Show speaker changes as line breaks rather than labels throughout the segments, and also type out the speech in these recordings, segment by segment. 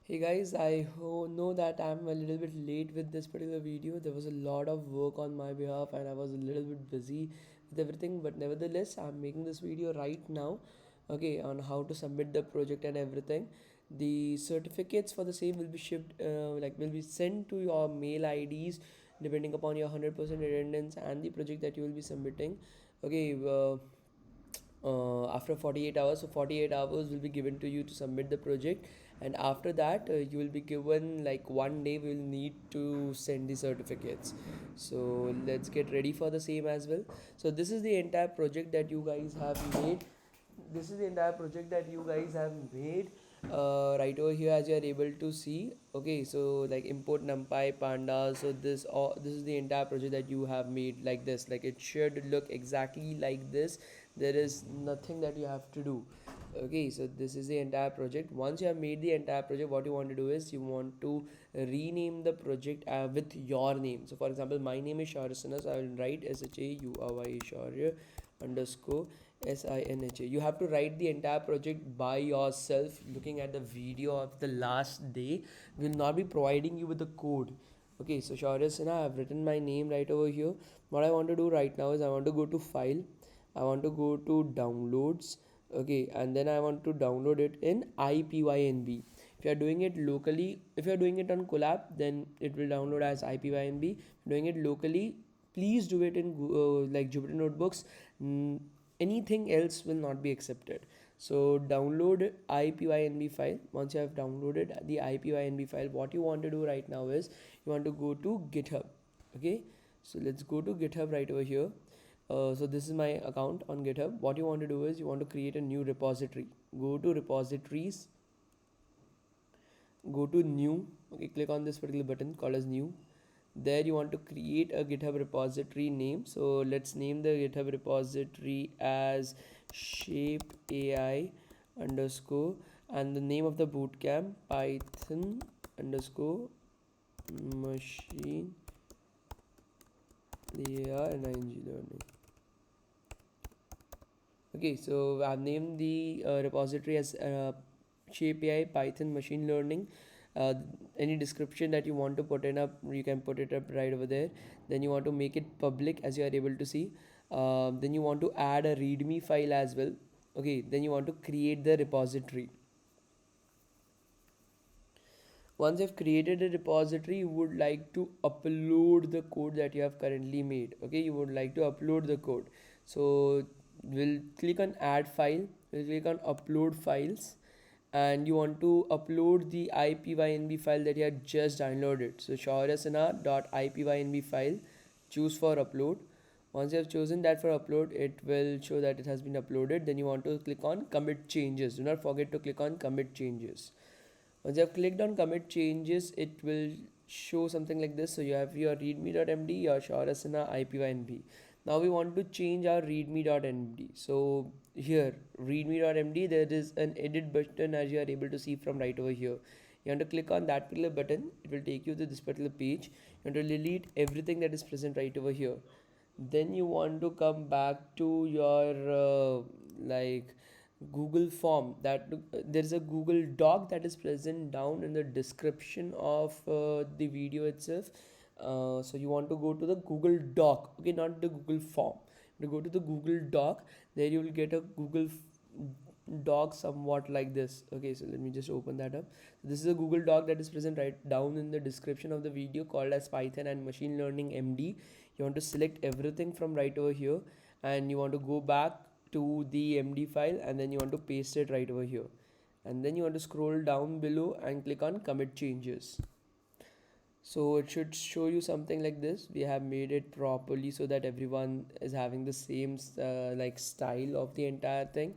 Hey guys, know that I'm a little bit late with this particular video. There was a lot of work on my behalf and I was a little bit busy with everything, but nevertheless, I'm making this video right now, okay, on how to submit the project and everything. The certificates for the same will be shipped, will be sent to your mail IDs depending upon your 100% attendance and the project that you will be submitting. Okay, after 48 hours, so 48 hours will be given to you to submit the project, and after that you will be given like 1 day. We will need to send the certificates, so let's get ready for the same as well. So this is the entire project that you guys have made. This is the entire project that you guys have made right over here, as you are able to see. Okay, so like import numpy pandas. So this is the entire project that you have made like this. Like it should look exactly like this. There is nothing that you have to do. Okay, so this is the entire project. Once you have made the entire project, what you want to do is you want to rename the project with your name. So for example, my name is Shaurya, so I will write SHAURY Shaurya underscore SINHA. You have to write the entire project by yourself, looking at the video of the last day. We will not be providing you with the code. Okay, so Shaurya Sinha, I've written my name right over here. What I want to do right now is I want to go to file, I want to go to downloads, okay, and then I want to download it in IPYNB. If you are doing it locally, if you are doing it on Collab, then it will download as IPYNB. If you're doing it locally, please do it in like Jupyter Notebooks. Anything else will not be accepted. So download IPYNB file. Once you have downloaded the IPYNB file, what you want to do right now is you want to go to GitHub. Okay, so let's go to GitHub right over here. So this is my account on GitHub. What you want to do is you want to create a new repository. Go to repositories, go to new. Okay, click on this particular button called as new. There you want to create a GitHub repository name. So let's name the GitHub repository as shape AI underscore, and the name of the bootcamp Python underscore machine learning. Okay, so I've named the repository as shape AI Python machine learning. uh, any description that you want to put in up, you can put it up right over there. Then you want to make it public, as you are able to see. Then you want to add a readme file as well. Okay, then you want to create the repository. Once you've created a repository, you would like to upload the code that you have currently made. Okay, you would like to upload the code. So we'll click on add file, we'll click on upload files, and you want to upload the IPYNB file that you had just downloaded. So shauryasinha.ipynb file, choose for upload. Once you have chosen that for upload, it will show that it has been uploaded. Then you want to click on commit changes. Do not forget to click on commit changes. Once you have clicked on commit changes, it will show something like this. So you have your readme.md, your shaurya IPYNB. Now we want to change our readme.md. So here, readme.md, there is an edit button, as you are able to see from right over here. You want to click on that particular button. It will take you to this particular page. You want to delete everything that is present right over here. Then you want to come back to your Google form. That there is a Google Doc that is present down in the description of the video itself. So you want to go to the Google Doc, okay, not the Google form. To go to the Google Doc, there you will get a Google Doc somewhat like this. Okay, so let me just open that up. This is a Google Doc that is present right down in the description of the video, called as Python and Machine Learning MD. You want to select everything from right over here, and you want to go back to the MD file, and then you want to paste it right over here, and then you want to scroll down below and click on commit changes. So it should show you something like this. We have made it properly so that everyone is having the same style of the entire thing.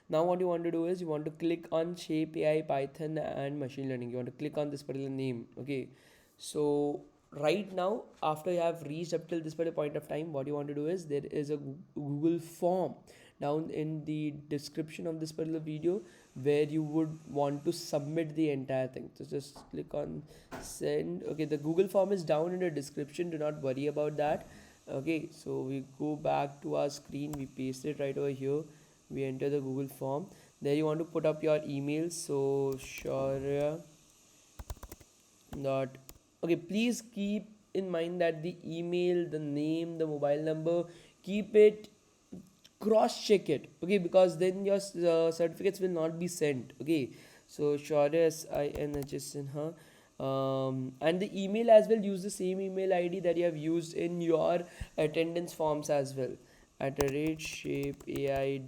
Now what you want to do is you want to click on shape AI Python and machine learning. You want to click on this particular name. Okay, so right now, after you have reached up till this particular point of time, what you want to do is there is a Google form down in the description of this particular video, where you would want to submit the entire thing. So just click on send. Okay, the Google form is down in the description, do not worry about that. Okay, so we go back to our screen, we paste it right over here, we enter the Google form. There you want to put up your email. So Shaurya Dot. Okay, please keep in mind that the email, the name, the mobile number, keep it, cross check it, okay, because then your certificates will not be sent. Okay, so Shaurya Sinha, and the email as well, use the same email ID that you have used in your attendance forms as well, at the rate shapeai.tech.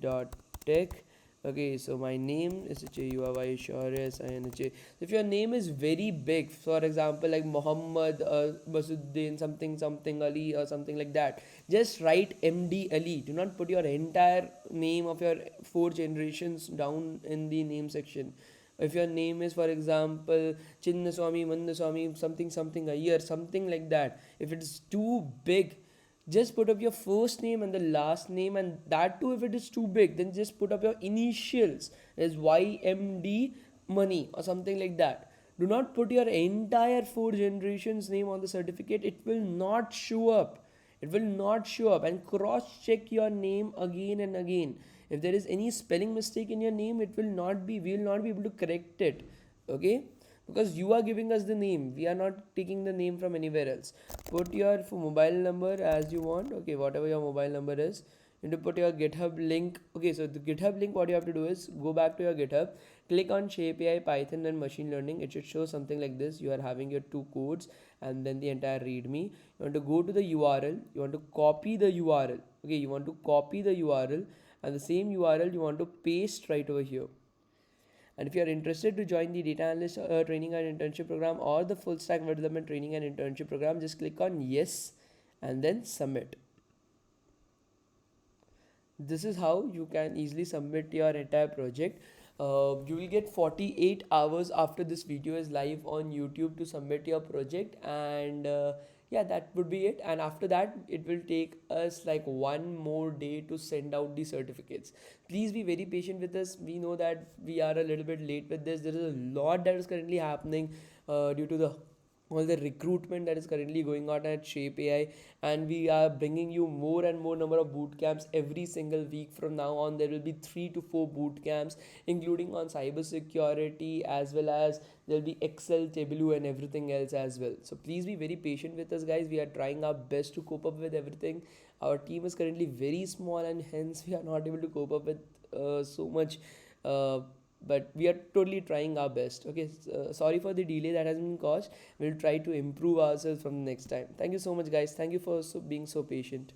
Okay, so my name is Huyai Shaurya. If your name is very big, for example, like Muhammad Masuddin something something Ali or something like that, just write MD Ali. Do not put your entire name of your four generations down in the name section. If your name is, for example, Chinnaswamy, Mandaswamy, something something a year, something like that, if it is too big, just put up your first name and the last name, and that too, if it is too big, then just put up your initials as YMD money or something like that. Do not put your entire four generations name on the certificate. It will not show up. It will not show up. And cross check your name again and again. If there is any spelling mistake in your name, it will not be, we will not be able to correct it. Okay, because you are giving us the name, we are not taking the name from anywhere else. Put your mobile number as you want. Okay, whatever your mobile number is, you need to put your GitHub link. Okay, so the GitHub link, what you have to do is go back to your GitHub, click on shape AI, Python and machine learning. It should show something like this. You are having your two codes and then the entire readme. You want to go to the URL, you want to copy the URL. Okay, you want to copy the URL, and the same URL you want to paste right over here. And if you are interested to join the data analyst training and internship program, or the full stack web development training and internship program, just click on yes and then submit. This is how you can easily submit your entire project. You will get 48 hours after this video is live on YouTube to submit your project, and yeah, that would be it. And after that, it will take us like one more day to send out the certificates. Please be very patient with us. We know that we are a little bit late with this. There is a lot that is currently happening due to the all the recruitment that is currently going on at Shape AI, and we are bringing you more and more number of boot camps every single week. From now on, there will be 3 to 4 boot camps, including on cyber security, as well as there will be Excel, Tableau, and everything else as well. So please be very patient with us, guys. We are trying our best to cope up with everything. Our team is currently very small, and hence we are not able to cope up with so much. Uh, but we are totally trying our best. Okay, sorry for the delay that has been caused. We'll try to improve ourselves from the next time. Thank you so much, guys. Thank you for being so patient.